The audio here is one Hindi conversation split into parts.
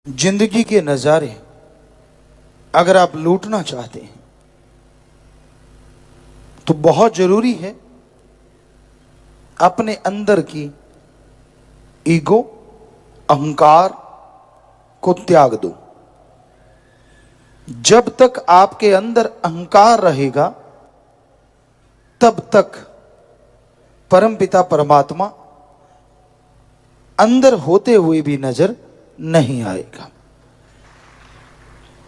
जिंदगी के नजारे अगर आप लूटना चाहते हैं तो बहुत जरूरी है अपने अंदर की ईगो, अहंकार को त्याग दो। जब तक आपके अंदर अहंकार रहेगा तब तक परमपिता परमात्मा अंदर होते हुए भी नजर नहीं आएगा।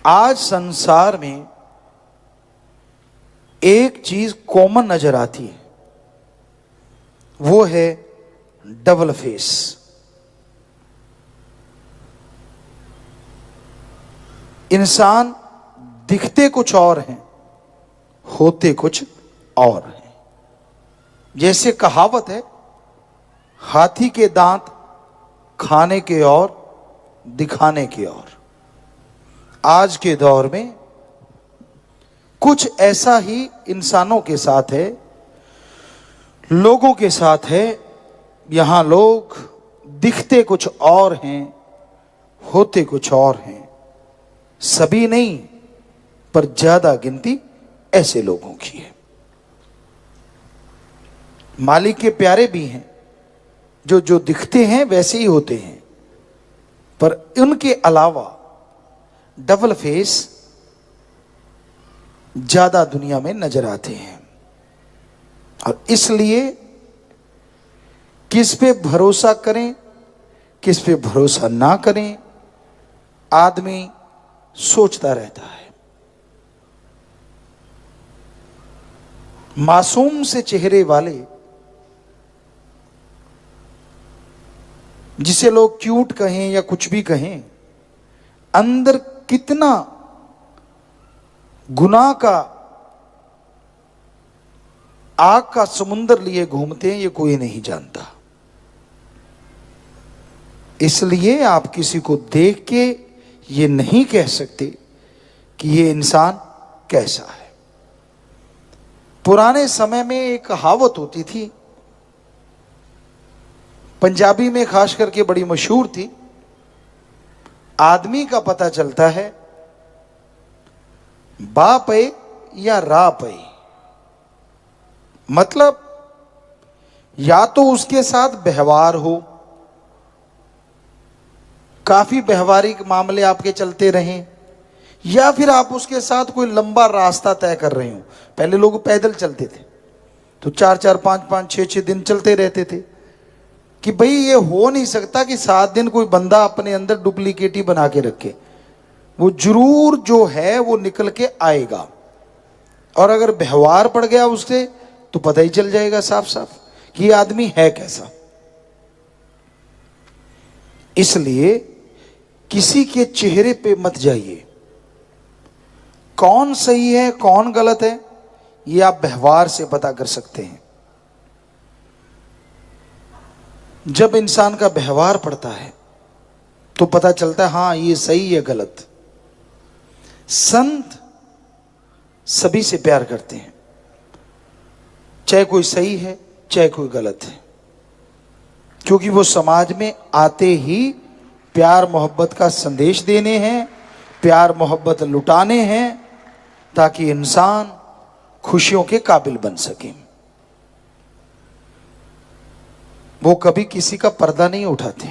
आज संसार में एक चीज कॉमन नजर आती है, वो है डबल फेस। इंसान दिखते कुछ और हैं, होते कुछ और हैं। जैसे कहावत है, हाथी के दांत खाने के और दिखाने के और। आज के दौर में कुछ ऐसा ही इंसानों के साथ है, लोगों के साथ है। यहां लोग दिखते कुछ और हैं, होते कुछ और हैं। सभी नहीं, पर ज्यादा गिनती ऐसे लोगों की है। मालिक के प्यारे भी हैं जो जो दिखते हैं वैसे ही होते हैं, पर उनके अलावा डबल फेस ज्यादा दुनिया में नजर आते हैं। और इसलिए किस पे भरोसा करें, किस पे भरोसा ना करें, आदमी सोचता रहता है। मासूम से चेहरे वाले, जिसे लोग क्यूट कहें या कुछ भी कहें, अंदर कितना गुनाह का आग का समुंदर लिए घूमते हैं ये कोई नहीं जानता। इसलिए आप किसी को देख के ये नहीं कह सकते कि ये इंसान कैसा है। पुराने समय में एक कहावत होती थी, पंजाबी में खास करके बड़ी मशहूर थी, आदमी का पता चलता है बा पे या रा पे। मतलब या तो उसके साथ व्यवहार हो, काफी व्यवहारिक मामले आपके चलते रहें, या फिर आप उसके साथ कोई लंबा रास्ता तय कर रहे हो। पहले लोग पैदल चलते थे तो 4-4, 5-5, 6-6 दिन चलते रहते थे कि भाई ये हो नहीं सकता कि 7 दिन कोई बंदा अपने अंदर डुप्लीकेट ही बना के रखे। वो जरूर जो है वो निकल के आएगा, और अगर व्यवहार पड़ गया उससे तो पता ही चल जाएगा साफ साफ कि ये आदमी है कैसा। इसलिए किसी के चेहरे पे मत जाइए। कौन सही है कौन गलत है ये आप व्यवहार से पता कर सकते हैं। जब इंसान का व्यवहार पड़ता है तो पता चलता है हाँ ये सही है गलत। संत सभी से प्यार करते हैं, चाहे कोई सही है चाहे कोई गलत है, क्योंकि वो समाज में आते ही प्यार मोहब्बत का संदेश देने हैं, प्यार मोहब्बत लुटाने हैं, ताकि इंसान खुशियों के काबिल बन सके। वो कभी किसी का पर्दा नहीं उठाते,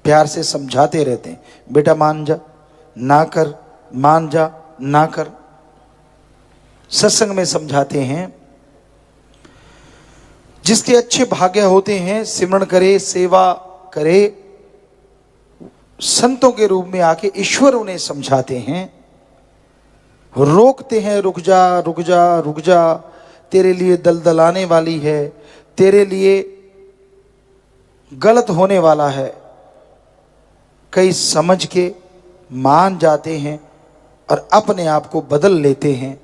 प्यार से समझाते रहते हैं, बेटा मान जा ना कर, मान जा ना कर। सत्संग में समझाते हैं, जिसके अच्छे भाग्य होते हैं सिमरण करे, सेवा करे, संतों के रूप में आके ईश्वर उन्हें समझाते हैं, रोकते हैं, रुक जा रुक जा रुक जा, तेरे लिए दलदल आने वाली है, तेरे लिए गलत होने वाला है। कई समझ के मान जाते हैं और अपने आप को बदल लेते हैं।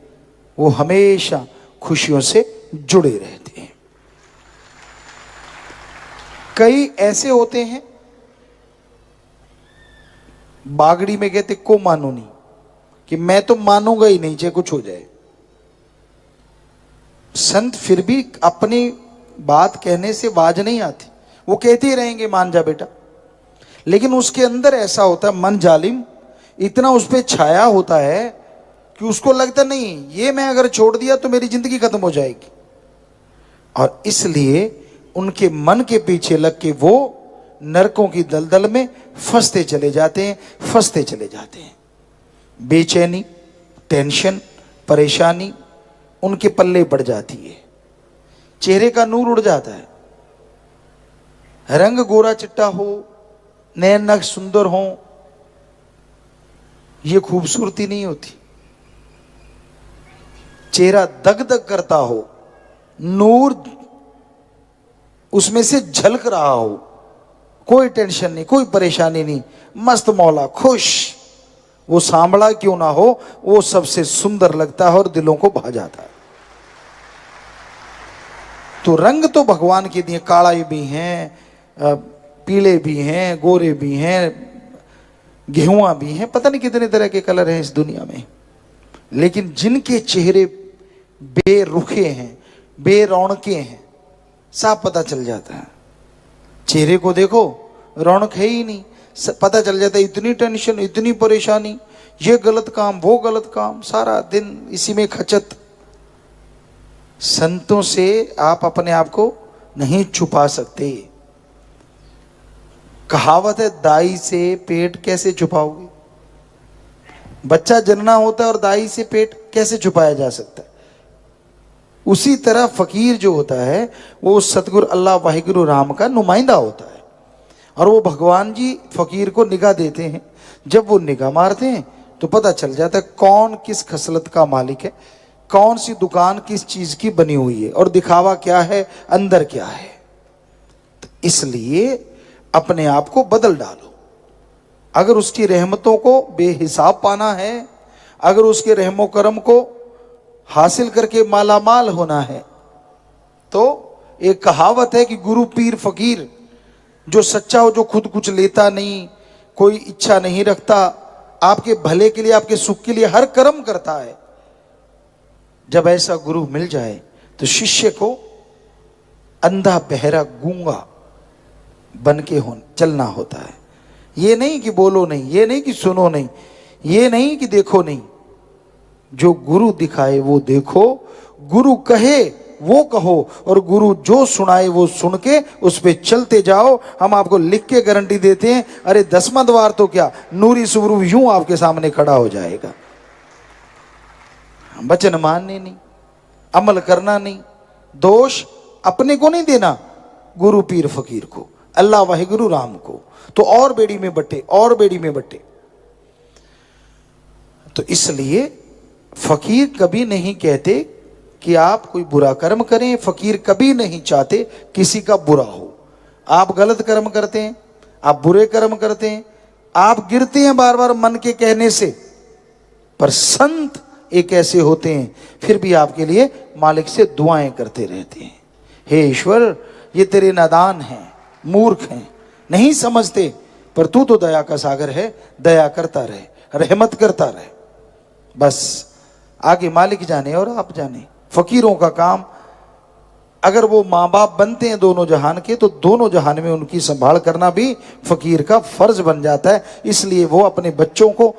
वो हमेशा खुशियों से जुड़े रहते हैं। कई ऐसे होते हैं, बागड़ी में कहते को मानो नहीं, कि मैं तो मानूंगा ही नहीं चाहे कुछ हो जाए। संत फिर भी अपनी बात कहने से बाज नहीं आती, वो कहते ही रहेंगे मान जा बेटा। लेकिन उसके अंदर ऐसा होता है, मन जालिम इतना उस पर छाया होता है कि उसको लगता नहीं ये मैं अगर छोड़ दिया तो मेरी जिंदगी खत्म हो जाएगी। और इसलिए उनके मन के पीछे लग के वो नरकों की दलदल में फंसते चले जाते हैं, फंसते चले जाते हैं। बेचैनी, टेंशन, परेशानी उनके पल्ले पड़ जाती है, चेहरे का नूर उड़ जाता है। रंग गोरा चिट्टा हो, नैन नक्श सुंदर हो, ये खूबसूरती नहीं होती। चेहरा दग दग करता हो, नूर उसमें से झलक रहा हो, कोई टेंशन नहीं, कोई परेशानी नहीं, मस्त मौला, खुश, वो सांवला क्यों ना हो, वो सबसे सुंदर लगता है और दिलों को भा जाता है। तो रंग तो भगवान के दिए, काला भी हैं, पीले भी हैं, गोरे भी हैं, गेहुआ भी हैं, पता नहीं कितने तरह के कलर हैं इस दुनिया में। लेकिन जिनके चेहरे बेरुखे हैं, बेरौनके हैं, साफ पता चल जाता है। चेहरे को देखो, रौनक है ही नहीं, पता चल जाता है इतनी टेंशन, इतनी परेशानी, ये गलत काम, वो गलत काम, सारा दिन इसी में खचत। संतों से आप अपने आप को नहीं छुपा सकते। कहावत है, दाई से पेट कैसे छुपाओगे। बच्चा जनना होता है और दाई से पेट कैसे छुपाया जा सकता है। उसी तरह फकीर जो होता है वो सतगुरु अल्लाह वाहिगुरु राम का नुमाइंदा होता है, और वो भगवान जी फकीर को निगाह देते हैं। जब वो निगाह मारते हैं तो पता चल जाता है कौन किस खसलत का मालिक है, कौन सी दुकान किस चीज की बनी हुई है, और दिखावा क्या है, अंदर क्या है। तो इसलिए अपने आप को बदल डालो। अगर उसकी रहमतों को बेहिसाब पाना है, अगर उसके रहमो करम को हासिल करके मालामाल होना है, तो एक कहावत है कि गुरु पीर फकीर जो सच्चा हो, जो खुद कुछ लेता नहीं, कोई इच्छा नहीं रखता, आपके भले के लिए, आपके सुख के लिए हर कर्म करता है, जब ऐसा गुरु मिल जाए तो शिष्य को अंधा बहरा गूंगा बन के चलना होता है। ये नहीं कि बोलो नहीं, ये नहीं कि सुनो नहीं, ये नहीं कि देखो नहीं, जो गुरु दिखाए वो देखो, गुरु कहे वो कहो, और गुरु जो सुनाए वो सुन के उस पे चलते जाओ। हम आपको लिख के गारंटी देते हैं, अरे 10वां द्वार तो क्या, नूरी सुबरू यूं आपके सामने खड़ा हो जाएगा। वचन मानने नहीं, अमल करना नहीं, दोष अपने को नहीं देना, गुरु पीर फकीर को, अल्लाह वाहिगुरु राम को, तो और बेड़ी में बटे, और बेड़ी में बटे। तो इसलिए फकीर कभी नहीं कहते कि आप कोई बुरा कर्म करें, फकीर कभी नहीं चाहते किसी का बुरा हो। आप गलत कर्म करते हैं, आप बुरे कर्म करते हैं, आप गिरते हैं बार बार मन के कहने से, पर संत एक ऐसे होते हैं फिर भी आपके लिए मालिक से दुआएं करते रहते हैं। हे ईश्वर, ये तेरे नादान हैं, मूर्ख हैं, नहीं समझते, पर तू तो दया का सागर है, दया करता रहे, रहमत करता रहे। बस आगे मालिक जाने और आप जाने। फकीरों का काम, अगर वो माँ बाप बनते हैं दोनों जहान के, तो दोनों जहान में उनकी संभाल करना भी फकीर का फर्ज बन जाता है। इसलिए वो अपने बच्चों को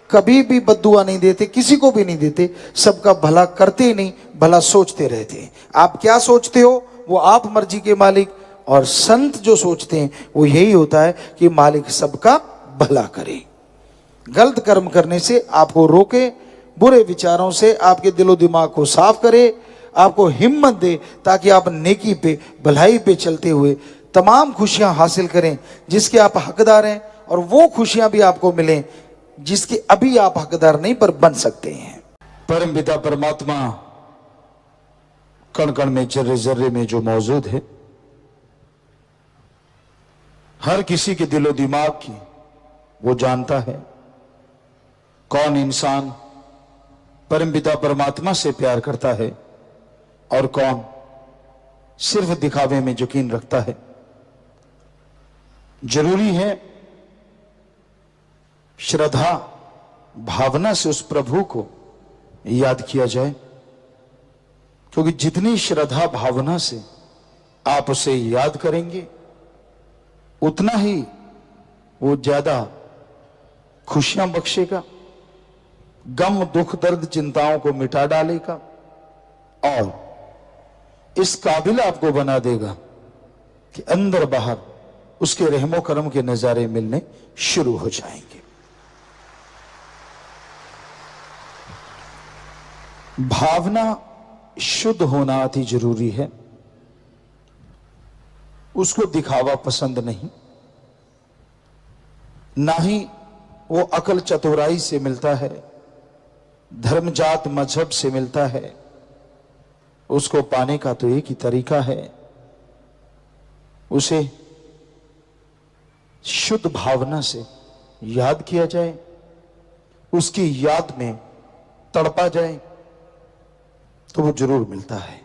कभी भी बद्दुआ नहीं देते, किसी को भी नहीं देते, सबका भला करते ही नहीं, भला सोचते रहते हैं। आप क्या सोचते हो वो आप मर्जी के मालिक, और संत जो सोचते हैं वो यही होता है कि मालिक सबका भला करे। गलत कर्म करने से आपको रोके, बुरे विचारों से आपके दिलो दिमाग को साफ करे, आपको हिम्मत दे, ताकि आप नेकी पे, भलाई पे चलते हुए तमाम खुशियां हासिल करें जिसके आप हकदार हैं, और वो खुशियां भी आपको मिलें जिसके अभी आप हकदार नहीं पर बन सकते हैं। परम पिता परमात्मा कण कण में, जर्रे जर्रे में जो मौजूद है, हर किसी के दिलो दिमाग की वो जानता है। कौन इंसान परम पिता परमात्मा से प्यार करता है और कौन सिर्फ दिखावे में यकीन रखता है। जरूरी है श्रद्धा भावना से उस प्रभु को याद किया जाए, क्योंकि जितनी श्रद्धा भावना से आप उसे याद करेंगे, उतना ही वो ज्यादा खुशियां बख्शेगा, गम दुख दर्द चिंताओं को मिटा डालेगा और इस काबिल आपको बना देगा कि अंदर बाहर उसके रहमो करम के नजारे मिलने शुरू हो जाएंगे। भावना शुद्ध होना अति जरूरी है। उसको दिखावा पसंद नहीं, ना ही वो अकल चतुराई से मिलता है, धर्म जात मजहब से मिलता है। उसको पाने का तो एक ही तरीका है, उसे शुद्ध भावना से याद किया जाए, उसकी याद में तड़पा जाए तो वो जरूर मिलता है।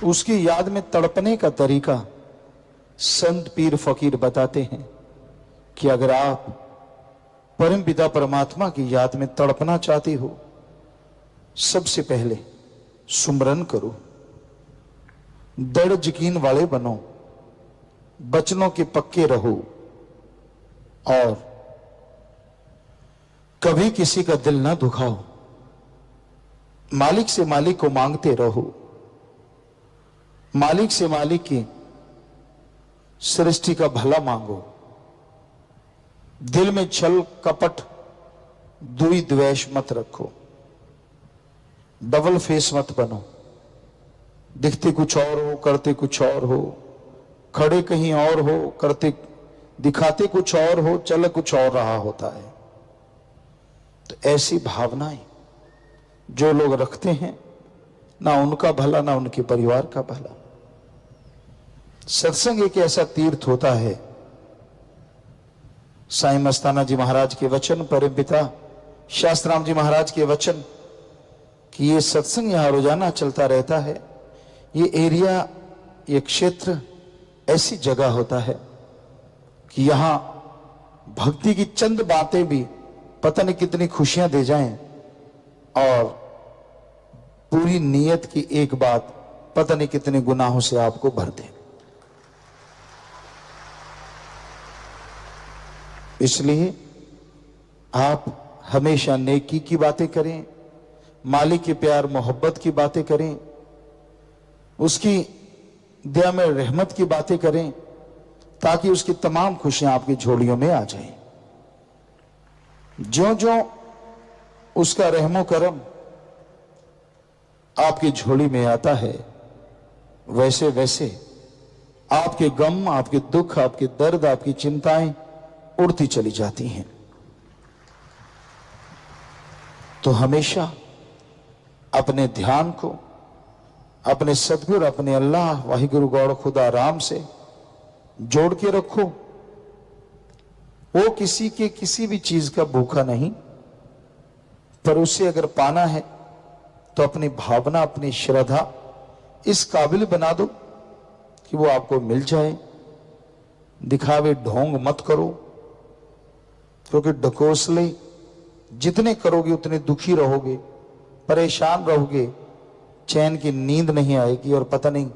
उसकी याद में तड़पने का तरीका संत पीर फकीर बताते हैं कि अगर आप परम पिता परमात्मा की याद में तड़पना चाहते हो, सबसे पहले सुमरन करो, दृढ़ यकीन वाले बनो, वचनों के पक्के रहो और कभी किसी का दिल ना दुखाओ। मालिक से मालिक को मांगते रहो, मालिक से मालिक की सृष्टि का भला मांगो। दिल में छल कपट दुई द्वेष मत रखो, डबल फेस मत बनो, दिखते कुछ और हो करते कुछ और हो, खड़े कहीं और हो करते दिखाते कुछ और हो, चल कुछ और रहा होता है। तो ऐसी भावनाएं जो लोग रखते हैं, ना उनका भला ना उनके परिवार का भला। सत्संग एक ऐसा तीर्थ होता है, साईं मस्ताना जी महाराज के वचन, परम पिता शास्त्राम जी महाराज के वचन कि ये सत्संग यहां रोजाना चलता रहता है। ये एरिया, ये क्षेत्र ऐसी जगह होता है कि यहां भक्ति की चंद बातें भी पता नहीं कितनी खुशियां दे जाएं और पूरी नीयत की एक बात पता नहीं कितने गुनाहों से आपको भर दे। इसलिए आप हमेशा नेकी की बातें करें, मालिक के प्यार मोहब्बत की बातें करें, उसकी दया में रहमत की बातें करें, ताकि उसकी तमाम खुशियां आपकी झोलियों में आ जाएं। ज्यों ज्यों उसका रहमो करम आपकी झोली में आता है, वैसे वैसे आपके गम, आपके दुख, आपके दर्द, आपकी चिंताएं उड़ती चली जाती हैं। तो हमेशा अपने ध्यान को अपने सतगुरु, अपने अल्लाह वाहिगुरु गौड़ खुदा राम से जोड़ के रखो। वो किसी के किसी भी चीज का भूखा नहीं, पर उसे अगर पाना है तो अपनी भावना, अपनी श्रद्धा इस काबिल बना दो कि वो आपको मिल जाए। दिखावे ढोंग मत करो, क्योंकि ढकोसले जितने करोगे उतने दुखी रहोगे, परेशान रहोगे, चैन की नींद नहीं आएगी और पता नहीं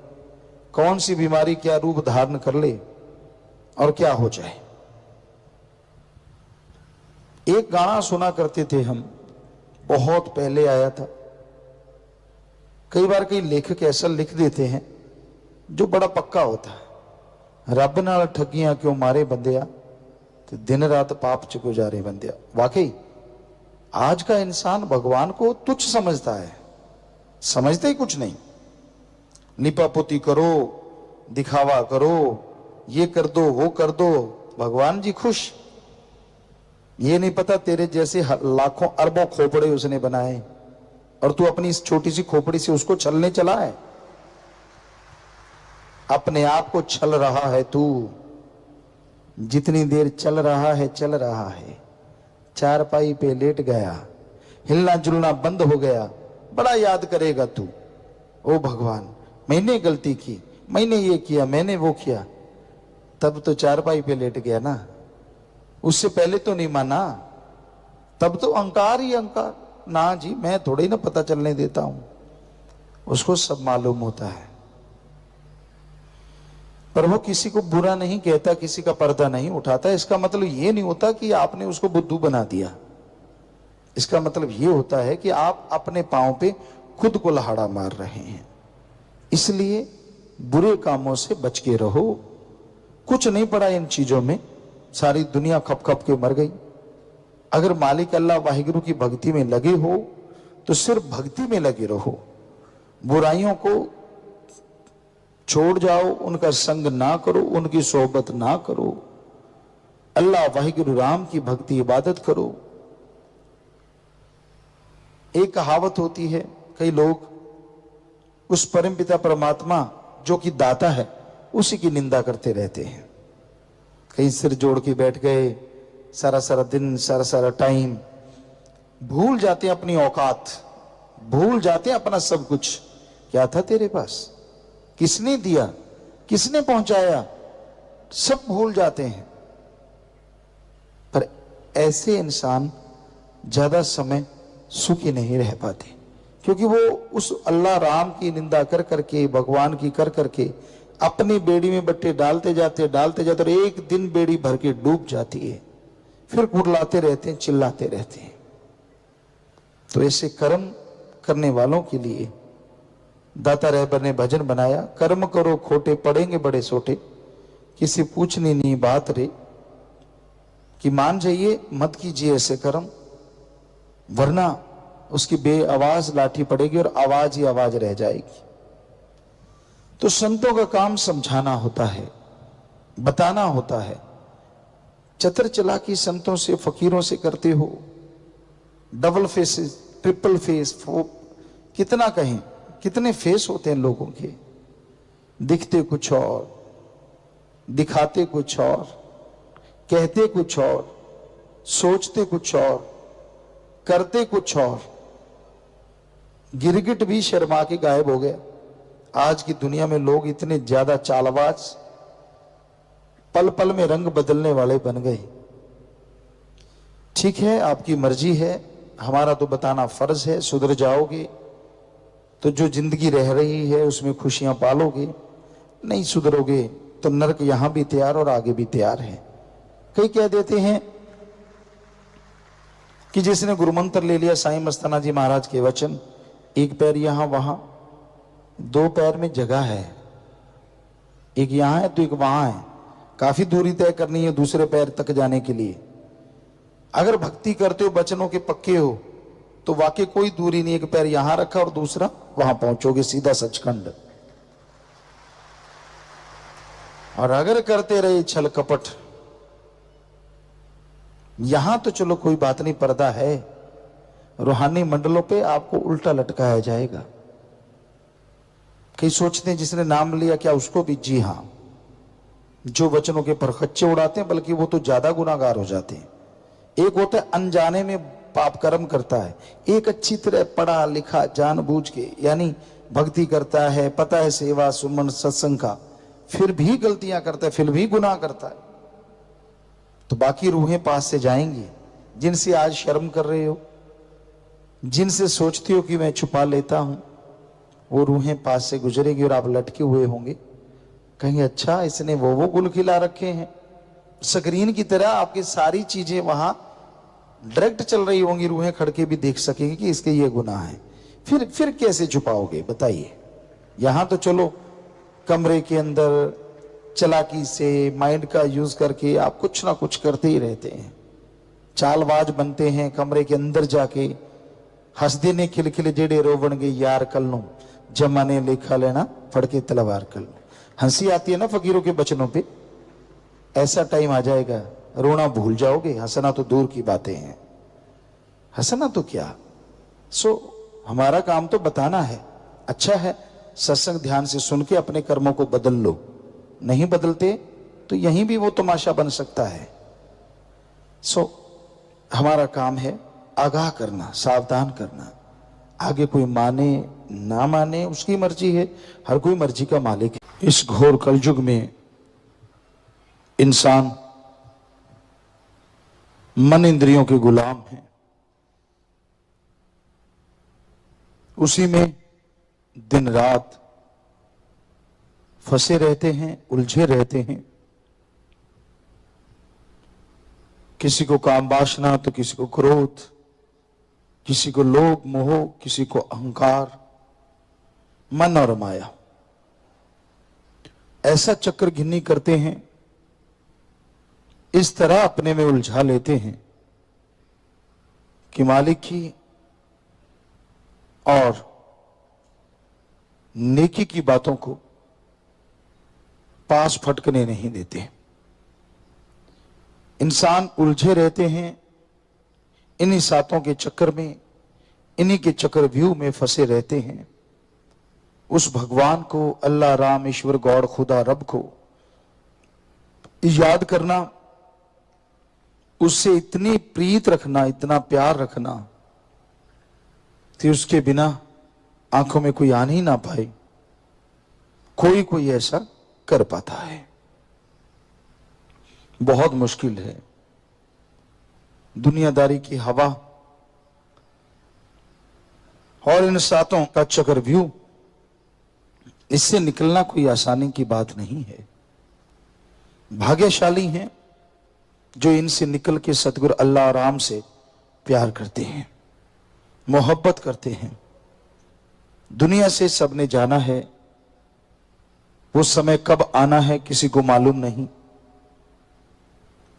कौन सी बीमारी क्या रूप धारण कर ले और क्या हो जाए। एक गाना सुना करते थे हम, बहुत पहले आया था। कई बार कई लेखक ऐसा लिख देते हैं जो बड़ा पक्का होता है, रब नाल ठगियां क्यों मारे बंदिया, तो दिन रात पाप च गुजारे बंदिया। वाकई आज का इंसान भगवान को तुच्छ समझता है, समझते ही कुछ नहीं। लिपापोती करो, दिखावा करो, ये कर दो वो कर दो, भगवान जी खुश। ये नहीं पता तेरे जैसे लाखों अरबों खोपड़े उसने बनाए और तू अपनी इस छोटी सी खोपड़ी से उसको छलने चला है। अपने आप को छल रहा है तू। जितनी देर चल रहा है चल रहा है, चारपाई पे लेट गया, हिलना जुलना बंद हो गया, बड़ा याद करेगा तू। ओ भगवान, मैंने गलती की, मैंने ये किया, मैंने वो किया। तब तो चारपाई पे लेट गया ना, उससे पहले तो नहीं माना। तब तो अहंकार ही अहंकार, ना जी मैं थोड़ी ना पता चलने देता हूं, उसको सब मालूम होता है। पर वो किसी को बुरा नहीं कहता, किसी का पर्दा नहीं उठाता। इसका मतलब ये नहीं होता कि आपने उसको बुद्धू बना दिया। इसका मतलब ये होता है कि आप अपने पांव पे खुद को लहाड़ा मार रहे हैं। इसलिए बुरे कामों से बच के रहो। कुछ नहीं पड़ा इन चीजों में, सारी दुनिया खप खप के मर गई। अगर मालिक अल्लाह वाहिगुरु की भक्ति में लगे हो तो सिर्फ भक्ति में लगे रहो, बुराइयों को छोड़ जाओ, उनका संग ना करो, उनकी सोहबत ना करो, अल्लाह वाहिगुरु राम की भक्ति इबादत करो। एक कहावत होती है, कई लोग उस परमपिता परमात्मा जो कि दाता है उसी की निंदा करते रहते हैं। कहीं सिर जोड़ के बैठ गए, सारा सारा दिन, सारा सारा टाइम, भूल जाते हैं अपनी औकात, भूल जाते हैं अपना सब कुछ। क्या था तेरे पास, किसने दिया, किसने पहुंचाया, सब भूल जाते हैं। पर ऐसे इंसान ज्यादा समय सुखी नहीं रह पाते, क्योंकि वो उस अल्लाह राम की निंदा कर करके, भगवान की कर करके अपनी बेड़ी में बट्टे डालते जाते और एक दिन बेड़ी भर के डूब जाती है, फिर कुड़लाते रहते हैं, चिल्लाते रहते हैं। तो ऐसे कर्म करने वालों के लिए दाता रहबर ने भजन बनाया, कर्म करो खोटे पड़ेंगे बड़े सोटे, किसी पूछनी नहीं बात रे, कि मान जाइए मत कीजिए ऐसे कर्म, वरना उसकी बेआवाज लाठी पड़ेगी और आवाज ही आवाज रह जाएगी। तो संतों का काम समझाना होता है, बताना होता है। चतर चालाकी संतों से, फकीरों से करते हो, डबल फेसेस, ट्रिपल फेस, कितना कहें, कितने फेस होते हैं लोगों के, दिखते कुछ और, दिखाते कुछ और, कहते कुछ और, सोचते कुछ और, करते कुछ और। गिरगिट भी शर्मा के गायब हो गया। आज की दुनिया में लोग इतने ज्यादा चालबाज, पल पल में रंग बदलने वाले बन गए। ठीक है, आपकी मर्जी है, हमारा तो बताना फर्ज है। सुधर जाओगे तो जो जिंदगी रह रही है उसमें खुशियां पालोगे, नहीं सुधरोगे तो नरक यहां भी तैयार और आगे भी तैयार है। कई कह देते हैं कि जिसने गुरुमंत्र ले लिया साईं मस्ताना जी महाराज के वचन, एक पैर यहां वहां, दो पैर में जगह है, एक यहां है तो एक वहां है, काफी दूरी तय करनी है दूसरे पैर तक जाने के लिए। अगर भक्ति करते हो, वचनों के पक्के हो, तो वाकई कोई दूरी नहीं, एक पैर यहां रखा और दूसरा वहां पहुंचोगे सीधा सचखंड। और अगर करते रहे छल कपट, यहां तो चलो कोई बात नहीं, पर्दा है, रूहानी मंडलों पे आपको उल्टा लटकाया जाएगा। कई सोचते हैं जिसने नाम लिया क्या उसको भी? जी हां, जो वचनों के परखच्चे उड़ाते हैं बल्कि वो तो ज्यादा गुनाहगार हो जाते हैं। एक होता है अनजाने में पाप कर्म करता है, एक अच्छी तरह पढ़ा लिखा जानबूझ के यानी भक्ति करता है, पता है सेवा सुमन सत्संग का, फिर भी गलतियां करता है, फिर भी गुनाह करता है। तो बाकी रूहें पास से जाएंगी। जिनसे आज शर्म कर रहे हो, जिनसे सोचती हो कि मैं छुपा लेता हूं, वो रूहें पास से गुजरेगी और आप लटके हुए होंगे। कहेंगे अच्छा इसने वो गुल खिला रखे हैं। स्क्रीन की तरह आपकी सारी चीजें वहां डायरेक्ट चल रही होंगी, रूहें खड़के भी देख सकेंगे कि इसके ये गुनाह है। फिर कैसे छुपाओगे बताइए? यहां तो चलो कमरे के अंदर चालाकी से, माइंड का यूज करके आप कुछ ना कुछ करते ही रहते हैं, चालबाज बनते हैं। कमरे के अंदर जाके हंसदे ने खिलखिले जेड़े रोवणगे यार कल जमाने लेखा लेना फड़के तलवार कल। हंसी आती है ना फकीरों के बचनों पे, ऐसा टाइम आ जाएगा रोना भूल जाओगे, हंसना तो दूर की बातें हैं, हंसना तो क्या। हमारा काम तो बताना है। अच्छा है सत्संग ध्यान से सुन के अपने कर्मों को बदल लो, नहीं बदलते तो यहीं भी वो तमाशा बन सकता है। हमारा काम है आगाह करना, सावधान करना। आगे कोई माने ना माने उसकी मर्जी है, हर कोई मर्जी का मालिक है। इस घोर कलयुग में इंसान मन इंद्रियों के गुलाम है, उसी में दिन रात फंसे रहते हैं, उलझे रहते हैं। किसी को काम वासना तो किसी को क्रोध, किसी को लोभ मोह, किसी को अहंकार, मन और माया। ऐसा चक्र घिन्नी करते हैं, इस तरह अपने में उलझा लेते हैं कि मालिक की और नेकी की बातों को पास फटकने नहीं देते। इंसान उलझे रहते हैं, इन्हीं सातों के चक्कर में, इन्हीं के चक्रव्यूह में फंसे रहते हैं। उस भगवान को, अल्लाह, राम, ईश्वर, गॉड, खुदा, रब को याद करना, उससे इतनी प्रीत रखना, इतना प्यार रखना कि उसके बिना आंखों में कोई आने ही ना पाए। कोई ऐसा कर पाता है, बहुत मुश्किल है। दुनियादारी की हवा और इन सातों का चक्रव्यूह, इससे निकलना कोई आसानी की बात नहीं है। भाग्यशाली हैं जो इनसे निकल के सतगुरु अल्लाह राम से प्यार करते हैं, मोहब्बत करते हैं। दुनिया से सबने जाना है, वो समय कब आना है किसी को मालूम नहीं।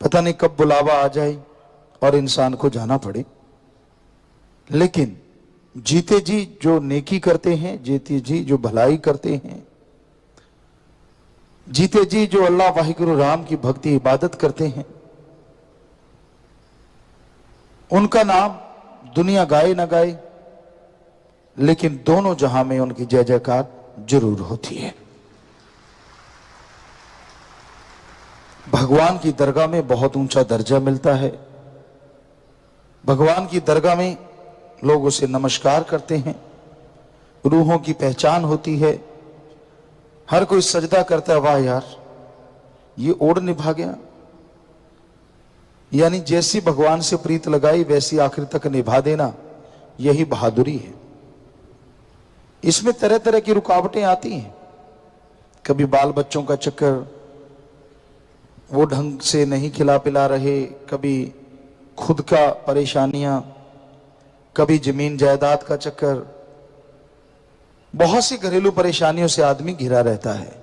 पता नहीं कब बुलावा आ जाए और इंसान को जाना पड़े। लेकिन जीते जी जो नेकी करते हैं, जीते जी जो भलाई करते हैं, जीते जी जो अल्लाह वाहिगुरु राम की भक्ति इबादत करते हैं, उनका नाम दुनिया गाए ना गाए, लेकिन दोनों जहां में उनकी जय जयकार जरूर होती है। भगवान की दरगाह में बहुत ऊंचा दर्जा मिलता है। भगवान की दरगाह में लोग उसे नमस्कार करते हैं, रूहों की पहचान होती है। हर कोई सजदा करता है, वाह यार ये ओढ़ निभा गया। यानी जैसी भगवान से प्रीत लगाई वैसी आखिर तक निभा देना, यही बहादुरी है। इसमें तरह तरह की रुकावटें आती हैं। कभी बाल बच्चों का चक्कर, वो ढंग से नहीं खिला पिला रहे, कभी खुद का परेशानियां, कभी जमीन जायदाद का चक्कर, बहुत सी घरेलू परेशानियों से आदमी घिरा रहता है।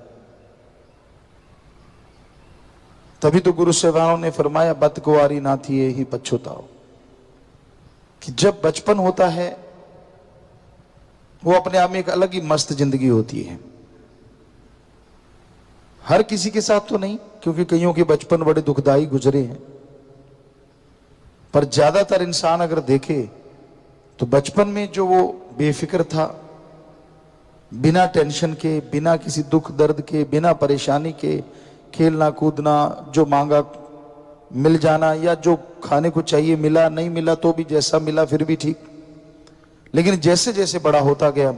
तभी तो गुरु सेवाओं ने फरमाया, बदकुआरी ना थी ही पछुताओ, कि जब बचपन होता है वो अपने आप में एक अलग ही मस्त जिंदगी होती है। हर किसी के साथ तो नहीं, क्योंकि कईयों के बचपन बड़े दुखदाई गुजरे हैं, पर ज्यादातर इंसान अगर देखे तो बचपन में जो वो बेफिक्र था, बिना टेंशन के, बिना किसी दुख दर्द के, बिना परेशानी के, खेलना कूदना, जो मांगा मिल जाना, या जो खाने को चाहिए मिला, नहीं मिला तो भी जैसा मिला फिर भी ठीक। लेकिन जैसे जैसे बड़ा होता गया,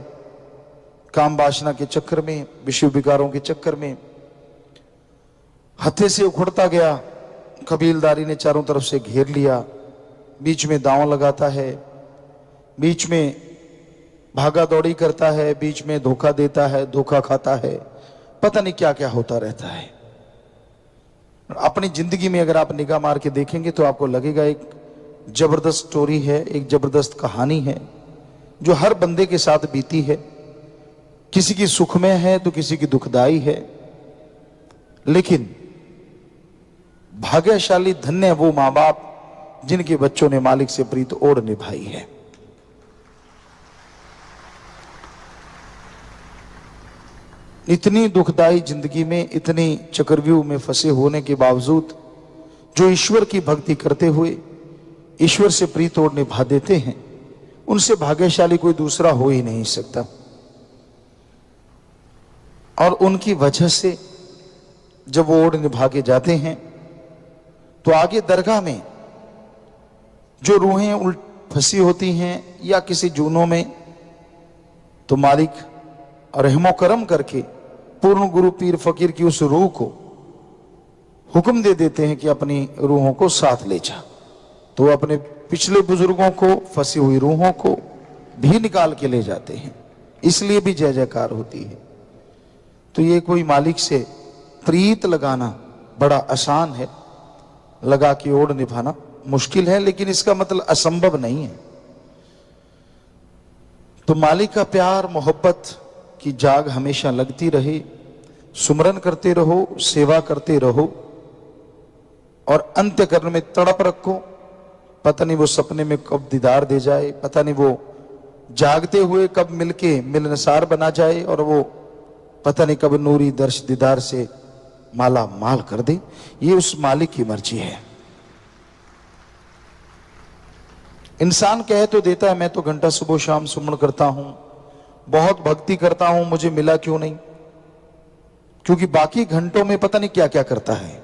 काम वासना के चक्कर में, विषय विकारों के चक्कर में हत्थे से उखड़ता गया। कबीलदारी ने चारों तरफ से घेर लिया, बीच में दांव लगाता है, बीच में भागा दौड़ी करता है, बीच में धोखा देता है, धोखा खाता है, पता नहीं क्या क्या होता रहता है। अपनी जिंदगी में अगर आप निगाह मार के देखेंगे तो आपको लगेगा एक जबरदस्त स्टोरी है, एक जबरदस्त कहानी है जो हर बंदे के साथ बीती है। किसी की सुखमय है तो किसी की दुखदाई है, लेकिन भाग्यशाली धन्य वो मां बाप जिनके बच्चों ने मालिक से प्रीत ओढ़ निभाई है। इतनी दुखदाई जिंदगी में, इतनी चक्रव्यूह में फंसे होने के बावजूद जो ईश्वर की भक्ति करते हुए ईश्वर से प्रीत ओढ़ निभा देते हैं, उनसे भाग्यशाली कोई दूसरा हो ही नहीं सकता। और उनकी वजह से जब वो ओढ़ निभा के जाते हैं तो आगे दरगाह में जो रूहें फंसी होती हैं या किसी जूनों में, तो मालिक रहमो करम करके पूर्ण गुरु पीर फकीर की उस रूह को हुक्म दे देते हैं कि अपनी रूहों को साथ ले जा। तो अपने पिछले बुजुर्गों को, फंसी हुई रूहों को भी निकाल के ले जाते हैं। इसलिए भी जय जयकार होती है। तो ये कोई मालिक से प्रीत लगाना बड़ा आसान है, लगा के ओढ़ निभाना मुश्किल है, लेकिन इसका मतलब असंभव नहीं है। तो मालिक का प्यार मोहब्बत की जाग हमेशा लगती रहे, सुमरन करते रहो, सेवा करते रहो और अंत्यकरण में तड़प रखो। पता नहीं वो सपने में कब दीदार दे जाए, पता नहीं वो जागते हुए कब मिलके मिलनसार बना जाए और वो पता नहीं कब नूरी दर्श दीदार से माला माल कर दे। ये उस मालिक की मर्जी है। इंसान कह तो देता है मैं तो घंटा सुबह शाम सुमन करता हूं, बहुत भक्ति करता हूं, मुझे मिला क्यों नहीं? क्योंकि बाकी घंटों में पता नहीं क्या क्या करता है,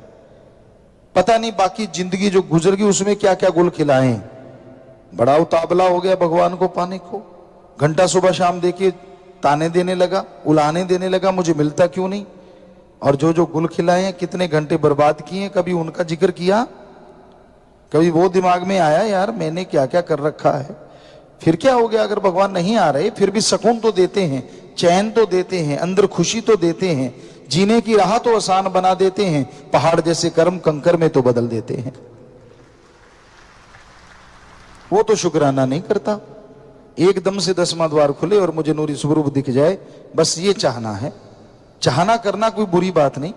पता नहीं बाकी जिंदगी जो गुजर गई उसमें क्या क्या गुल खिलाए। बड़ा उतावला हो गया भगवान को पाने को, घंटा सुबह शाम देखिए ताने देने लगा, उलाने देने लगा, मुझे मिलता क्यों नहीं? और जो जो गुल खिलाए हैं, कितने घंटे बर्बाद किए, कभी उनका जिक्र किया? कभी वो दिमाग में आया यार मैंने क्या क्या कर रखा है? फिर क्या हो गया अगर भगवान नहीं आ रहे? फिर भी सुकून तो देते हैं, चैन तो देते हैं, अंदर खुशी तो देते हैं, जीने की राह तो आसान बना देते हैं, पहाड़ जैसे कर्म कंकर में तो बदल देते हैं। वो तो शुक्राना नहीं करता। एकदम से 10वां द्वार खुले और मुझे नूरी स्वरूप दिख जाए, बस ये चाहना है। चाहना करना कोई बुरी बात नहीं,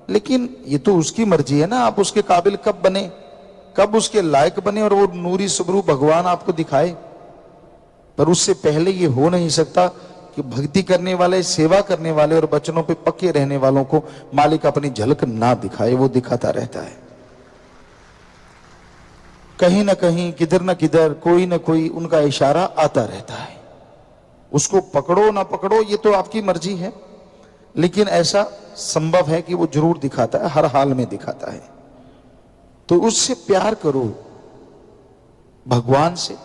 लेकिन ये तो उसकी मर्जी है ना, आप उसके काबिल कब बने, कब उसके लायक बने और वो नूरी स्वरूप भगवान आपको दिखाए। पर उससे पहले ये हो नहीं सकता कि भक्ति करने वाले, सेवा करने वाले और वचनों पे पक्के रहने वालों को मालिक अपनी झलक ना दिखाए। वो दिखाता रहता है कहीं ना कहीं, किधर ना किधर, कोई ना कोई उनका इशारा आता रहता है। उसको पकड़ो ना पकड़ो ये तो आपकी मर्जी है, लेकिन ऐसा संभव है कि वो जरूर दिखाता है, हर हाल में दिखाता है। तो उससे प्यार करो, भगवान से।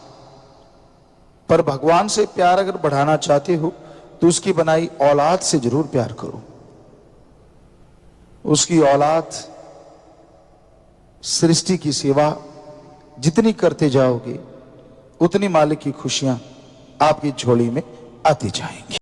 पर भगवान से प्यार अगर बढ़ाना चाहते हो तो उसकी बनाई औलाद से जरूर प्यार करो। उसकी औलाद, सृष्टि की सेवा जितनी करते जाओगे उतनी मालिक की खुशियां आपकी झोली में आती जाएंगी।